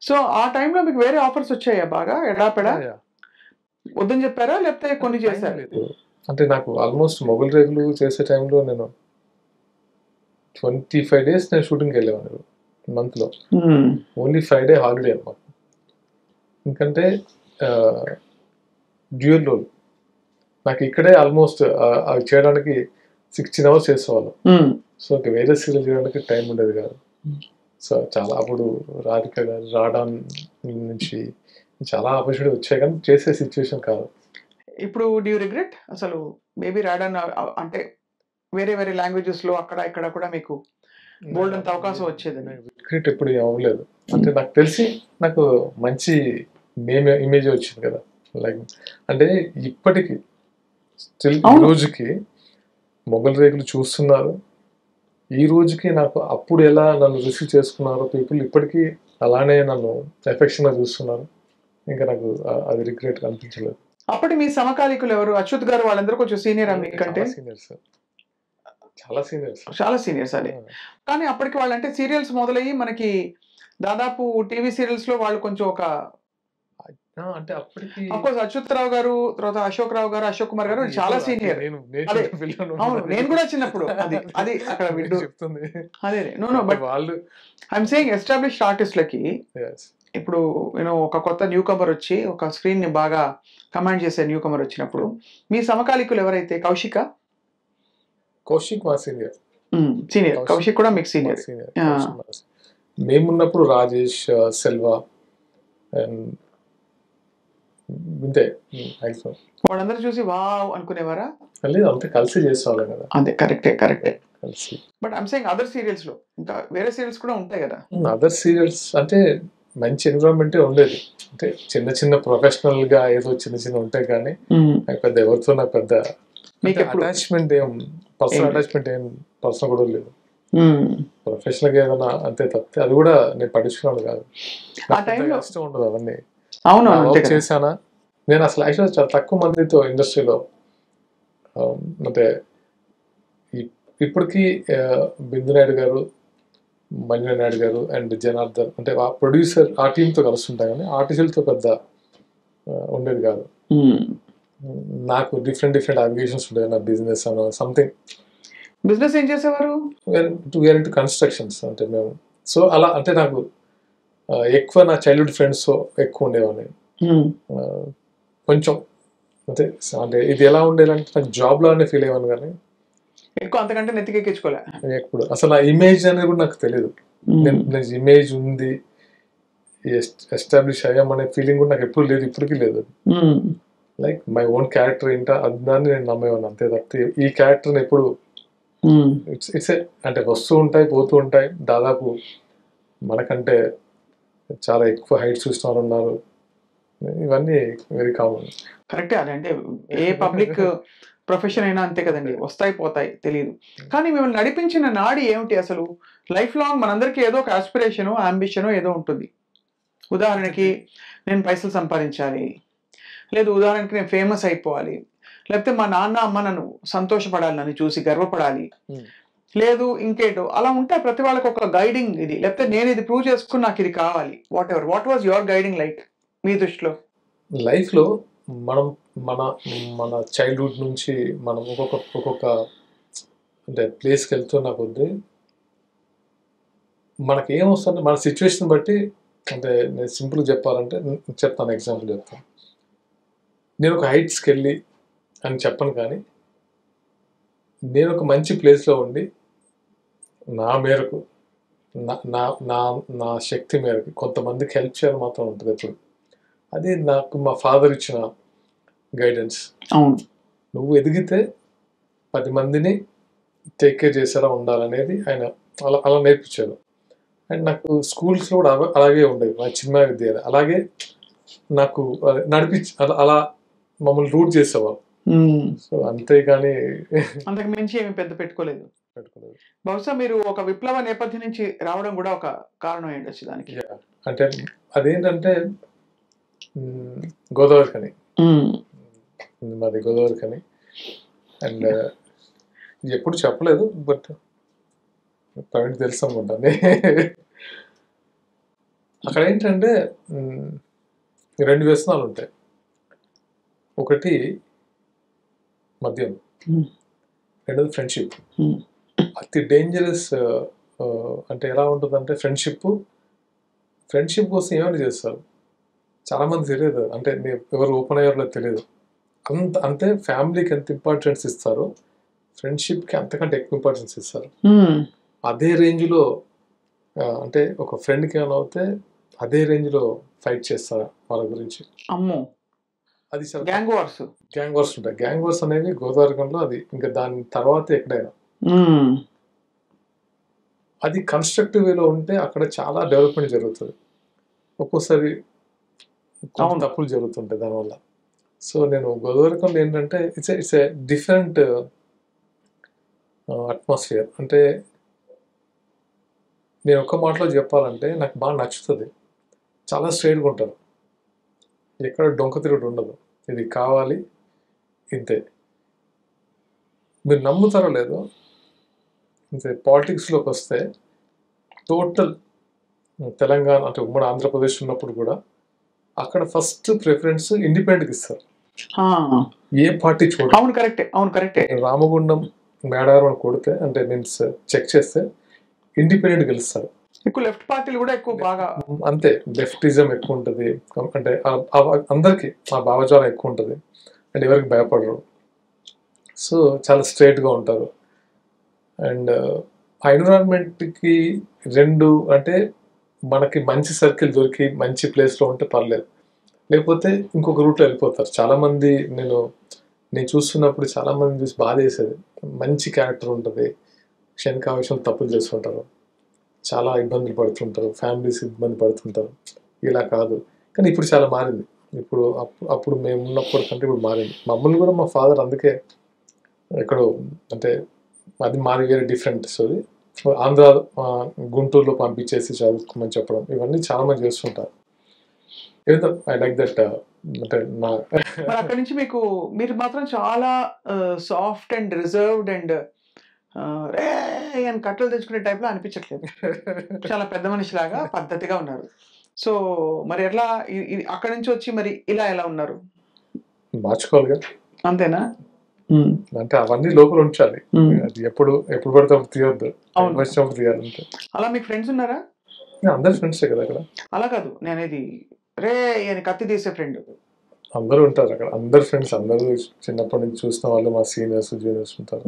So, ఆ టైంలో మీకు వేరే ఆఫర్స్ వచ్చాయా బాగా ఎడాపెడా? యాహ్! వద్దని చెప్పారా? లేకపోతే కొన్ని టైం చేసారా? లేదు. అంటే నాకు ఆల్మోస్ట్ మొగలి రేకులు చేసే టైంలో నేను 25 డేస్ నేను షూటింగ్‌కెళ్ళేవాడిని మంత్‌లో. హ్మ్. ఓన్లీ ఫ్రైడే హాలిడే అన్నమాట. ఎందుకంటే డ్యూయల్ రోల్. నాకు ఇక్కడే ఆల్మోస్ట్ అవి చేయడానికి 16 అవర్స్ చేసేవాళ్ళం. హ్మ్. సో, ఇంక వేరే సీరియల్ చేయడానికి టైం ఉండేది కాదు. సో, చాలా అప్పుడు రాధిక గారు, రాడాన్ నుంచి చాలా ఆపర్చునిటీ వచ్చాయి కానీ చేసే సిచ్యువేషన్ కాదు. ఇప్పుడు డు యూ రిగ్రెట్? అసలు మేబీ రాడన్ అంటే వేరే వేరే లాంగ్వేజెస్‌లో అక్కడ ఇక్కడ కూడా మీకు బోలెడంత అవకాశం వచ్చేదని. రిగ్రెట్ ఎప్పుడు అవ్వలేదు. అంటే నాకు తెలిసి నాకు మంచి ఇమేజ్ వచ్చింది కదా! లైక్ అంటే ఇప్పటికి స్టిల్ ఈ అవును. రోజుకి మొగలి రేకులు చూస్తున్నారు. ఈ రోజుకి నాకు అప్పుడు ఎలా నన్ను రిసీవ్ చేసుకున్నారో పీపుల్ ఇప్పటికీ అలానే నన్ను ఎఫెక్షన్‌గా చూస్తున్నారు. ఇంకా నాకు అది రిగ్రెట్ అనిపించలేదు. అప్పటి మీ సమకాలీకులు ఎవరు? అచ్యుత్ గారు వాళ్ళందరూ కొంచెం సీనియరా మీకంటే? చాలా సీనియర్స్. చాలా సీనియర్స్. చాలా సీనియర్స్ అదే. కానీ అప్పటికి వాళ్ళంటే సీరియల్స్ మొదలయ్యి మనకి దాదాపు టీవీ సీరియల్స్‌లో వాళ్ళు కొంచెం ఒక అంటే అప్పటికి అఫ్‌కోర్స్ అచ్యుతరావు గారు, తర్వాత అశోక్ రావు గారు, అశోక్ కుమార్ గారు చాలా సీనియర్. నేను అదే. చిన్న పిల్లోడిని అవును. ఉన్నప్పుడు నేను కూడా చిన్నప్పుడు. అది అక్కడ వింటూ చెప్తుంది. అదే. నో నో బట్ వాళ్ళు ఐ యామ్ సేయింగ్ ఎస్టాబ్లిష్డ్ ఆర్టిస్ట్‌లకి yes. ఇప్పుడు ఒక కొత్త న్యూ కమర్ వచ్చి ఒక స్క్రీన్‌ని బాగా కమాండ్ చేసే న్యూ కమర్ వచ్చినప్పుడు మీ సమకాలీకులు ఎవరైతే కౌశికా? కౌశిక్ మా సీనియర్. సీనియర్. కౌశిక్ కూడా మీకు సీనియర్. ఆ! మేమున్నప్పుడు రాజేష్, సెల్వ అండ్ ఇంతే మాక్సిమం. వాళ్ళందరూ చూసి వావ్! అనుకునేవారా? లేదు అంతా కలిసి చేసేవాళ్ళం కదా! అంతే కరెక్టే. కలిసి. But I am saying other సీరియల్స్‌లో ఇంకా వేరే సీరియల్స్ కూడా ఉంటాయి కదా! అదర్ సీరియల్స్ అంటే మంచి ఎన్విరాన్మెంటే ఉండేది. అంటే చిన్న ప్రొఫెషనల్‌గా ఏదో చిన్న ఉంటాయి కానీ నాకు పెద్ద ఎవరితో నాకు పెద్ద మీకెప్పుడు అటాచ్‌మెంట్ పర్సనల్ అటాచ్‌మెంట్ పర్సనల్ కూడా లేదు. ప్రొఫెషనల్‌గా ఏదైనా అంతే తప్పితే అది కూడా నేను పట్టించుకునేవాడిని కాదు. ఆ టైంలో ఇష్టం ఉండదు అవన్నీ. అవును. వర్క్ చేశానా నేను అసలు యాక్చువల్‌గా చాలా తక్కువ మందితో ఇండస్ట్రీలో అంటే ఇప్పటికీ బిందు నాయుడు గారు, మంజు నాయుడు గారు అండ్ జనార్దన్ అంటే ఆ ప్రొడ్యూసర్ ఆ టీంతో కలుస్తుంటా కానీ ఆర్టిస్టులతో పెద్ద ఉండేది కాదు. నాకు డిఫరెంట్ అప్లికేషన్స్ ఉండేవి నా బిజినెస్ అనో సంథింగ్. బిజినెస్ ఏం చేసేవారు? వేర్ ఇంటూ కన్స్ట్రక్షన్స్ అంటే మేము. సో అలా అంటే నాకు ఎక్కువ నా చైల్డ్హుడ్ ఫ్రెండ్స్ ఎక్కువ ఉండేవాడిని. కొంచెం అంటే ఇది ఎలా ఉండేదంటే నాకు జాబ్ లానే ఫీల్ అయ్యాను కానీ ఎక్కువ అంతకంటే నెత్తికెక్కించుకోలే. ఎప్పుడు అసలు ఆ ఇమేజ్ అనేది కూడా నాకు తెలియదు. నేను ఇమేజ్ ఉంది ఎస్టాబ్లిష్ అయ్యామనే ఫీలింగ్ కూడా నాకు ఎప్పుడు లేదు, ఇప్పటికీ లేదు. లైక్ మై ఓన్ క్యారెక్టర్ ఏంటో దాన్ని నేను నమ్మేవాడిని అంతే తప్పితే ఈ క్యారెక్టర్ని ఎప్పుడు ఇట్స్ అంటే వస్తూ ఉంటాయి పోతూ ఉంటాయి. దాదాపు మనకంటే చాలా ఎక్కువ హైట్స్ చూసిన వాళ్ళు ఉన్నారు. ఇవన్నీ వెరీ కామన్. కరెక్టే. అదంటే ఏ పబ్లిక్ ప్రొఫెషన్ అయినా అంతే కదండి. వస్తాయి పోతాయి తెలియదు. కానీ మిమ్మల్ని నడిపించిన నాడి ఏమిటి అసలు? లైఫ్ లాంగ్ మనందరికీ ఏదో ఒక ఆస్పిరేషనో, అంబిషనో ఏదో ఉంటుంది. ఉదాహరణకి నేను పైసలు సంపాదించాలి. లేదు ఉదాహరణకి నేను ఫేమస్ అయిపోవాలి. లేకపోతే మా నాన్న అమ్మ నన్ను సంతోషపడాలి, నన్ను చూసి గర్వపడాలి. లేదు ఇంకేంటో అలా ఉంటే ప్రతి వాళ్ళకి ఒక గైడింగ్ ఇది. లేకపోతే నేను ఇది ప్రూవ్ చేసుకుని నాకు ఇది కావాలి. What was your guiding light మీ దృష్టిలో? లైఫ్లో మనం మన చైల్డ్హుడ్ నుంచి మనం ఒక్కొక్క అంటే ప్లేస్కి వెళ్తున్న కొద్దీ మనకి ఏమొస్తుంది మన సిచ్యువేషన్ బట్టి. అంటే నేను సింపుల్గా చెప్పాలంటే చెప్తాను, ఎగ్జాంపుల్ చెప్తాను. నేను ఒక హైట్స్కి వెళ్ళి అని చెప్పను కానీ నేను ఒక మంచి ప్లేస్లో ఉండి నా మేరకు నా శక్తి మేరకు కొంతమందికి హెల్ప్ చేయాలని మాత్రం ఉంటుంది ఎప్పుడు. అది నాకు మా ఫాదర్ ఇచ్చిన గైడెన్స్. అవును. నువ్వు ఎదిగితే 10 మందిని టేక్ కేర్ చేసేలా ఉండాలనేది ఆయన అలా నేర్పించారు. అండ్ నాకు స్కూల్స్లో కూడా అలాగే ఉండేది. నా చిన్న విద్య అలాగే నాకు నడిపించి అలా మమ్మల్ని రూట్ చేసేవాళ్ళు. సో అంతేగాని అంతకు మించి ఏమి పెద్ద పెట్టుకోలేదు. బహుశా మీరు ఒక విప్లవ నేపథ్యం నుంచి రావడం కూడా ఒక కారణం ఏంటొచ్చు దానికి. అంటే అదేంటంటే గోదావరికని, మాది గోదావరికని. అండ్ ఎప్పుడు చెప్పలేదు బట్ ప్రవీణ్ తెలుసు అనుకుంటాను. అక్కడ ఏంటంటే రెండు వ్యసనాలు ఉంటాయి. ఒకటి మద్యం, రెండోది ఫ్రెండ్షిప్. అతి డేంజరస్ అంటే ఎలా ఉంటుందంటే ఫ్రెండ్షిప్ కోసం ఏమైనా చేస్తారు. చాలామంది తెలియదు, అంటే ఎవరు ఓపెన్ అయ్యారో తెలియదు. అంతే ఫ్యామిలీకి ఎంత ఇంపార్టెన్స్ ఇస్తారో ఫ్రెండ్షిప్కి అంతకంటే ఎక్కువ ఇంపార్టెన్స్ ఇస్తారు. అదే రేంజ్లో అంటే ఒక ఫ్రెండ్కి ఏమైనా అవుతే అదే రేంజ్లో ఫైట్ చేస్తారు వాళ్ళ గురించి. అమ్మో, అది గ్యాంగ్ వార్స్ ఉంటాయి. గ్యాంగ్ వార్స్ అనేవి గోదావరికంలో అది ఇంకా దాని తర్వాత ఎక్కడైనా అది కన్స్ట్రక్టివ్ వేలో ఉంటే అక్కడ చాలా డెవలప్మెంట్ జరుగుతుంది. ఒక్కోసారి తప్పులు జరుగుతుంటాయి దానివల్ల. సో నేను గోదావరికంలో ఏంటంటే ఇట్స్ ఏ డిఫరెంట్ అట్మాస్ఫియర్. అంటే నేను ఒక్క మాటలో చెప్పాలంటే నాకు బాగా నచ్చుతుంది. చాలా స్ట్రైట్గా ఉంటారు, ఎక్కడ డొంక తిరుగుడు ఉండదు. ఇది కావాలి ఇంతే. మీరు నమ్ముతారో లేదో, ఇంతే పాలిటిక్స్లోకి వస్తే టోటల్ తెలంగాణ అంటే ఉమ్మడి ఆంధ్రప్రదేశ్ ఉన్నప్పుడు కూడా అక్కడ ఫస్ట్ ప్రిఫరెన్స్ ఇండిపెండెంట్కి ఇస్తారు, ఏ పార్టీ చూడండి. అవును కరెక్టే. రామగుండం మేడారం కొడితే అంటే మీన్స్ చెక్ చేస్తే ఇండిపెండెంట్ గెలుస్తారు. ఎక్కువ లెఫ్ట్ పార్టీలు కూడా ఎక్కువ బాగా అంతే, లెఫ్టిజం ఎక్కువ ఉంటుంది. అంటే అందరికి ఆ భావజాలం ఎక్కువ ఉంటుంది అండ్ ఎవరికి భయపడరు. సో చాలా స్ట్రైట్గా ఉంటారు. అండ్ ఆ ఎన్విరాన్మెంట్కి రెండు అంటే మనకి మంచి సర్కిల్ దొరికి మంచి ప్లేస్లో ఉంటే పర్లేదు, లేకపోతే ఇంకొక రూట్లో వెళ్ళిపోతారు. చాలామంది నేను చూస్తున్నప్పుడు చాలామంది చూసి బాధ వేసేది. మంచి క్యారెక్టర్ ఉంటుంది, క్షణికావేశం తప్పులు చేస్తుంటారు, చాలా ఇబ్బందులు పడుతుంటారు, ఫ్యామిలీస్ ఇబ్బంది పడుతుంటారు. ఇలా కాదు, కానీ ఇప్పుడు చాలా మారింది. ఇప్పుడు అప్పుడు మేము ఉన్నప్పటి కంటే ఇప్పుడు మారింది. మమ్మల్ని కూడా మా ఫాదర్ అందుకే ఎక్కడో అంటే అది మాది వేరే డిఫరెంట్. సో ఆంధ్ర గుంటూరులో పంపించేసి చదువుకోమని చెప్పడం ఇవన్నీ చాలా మంది చేస్తుంటారు. ఏదో ఐ లైక్ దట్. అంటే అక్కడి నుంచి మీరు మాత్రం చాలా సాఫ్ట్ అండ్ రిజర్వ్డ్ అండ్ కట్టలు తెచ్చుకునే టైప్లో అనిపించట్లేదు. చాలా పెద్ద మనిషిలాగా పద్ధతిగా ఉన్నారు. సో మరి ఎట్లా అక్కడి నుంచి వచ్చి మరి ఇలా ఎలా ఉన్నారు? మార్చుకోవాలిగా, అంతేనా? అంటే అవన్నీ లోపల ఉంచాలి. అది ఎప్పుడు పడితే అప్పుడు తీయొద్దు, వచ్చినప్పుడు తీయాలంటే. అలా మీకు ఫ్రెండ్స్ ఉన్నారా? అందరు ఫ్రెండ్సే కదా అక్కడ. అలా కాదు నేనేది కత్తి తీసే ఫ్రెండ్. అందరూ ఉంటారు అక్కడ, అందరు ఫ్రెండ్స్, అందరూ చిన్నప్పటి నుంచి చూసిన వాళ్ళు, మా సీనియర్స్ జూనియర్స్ ఉంటారు.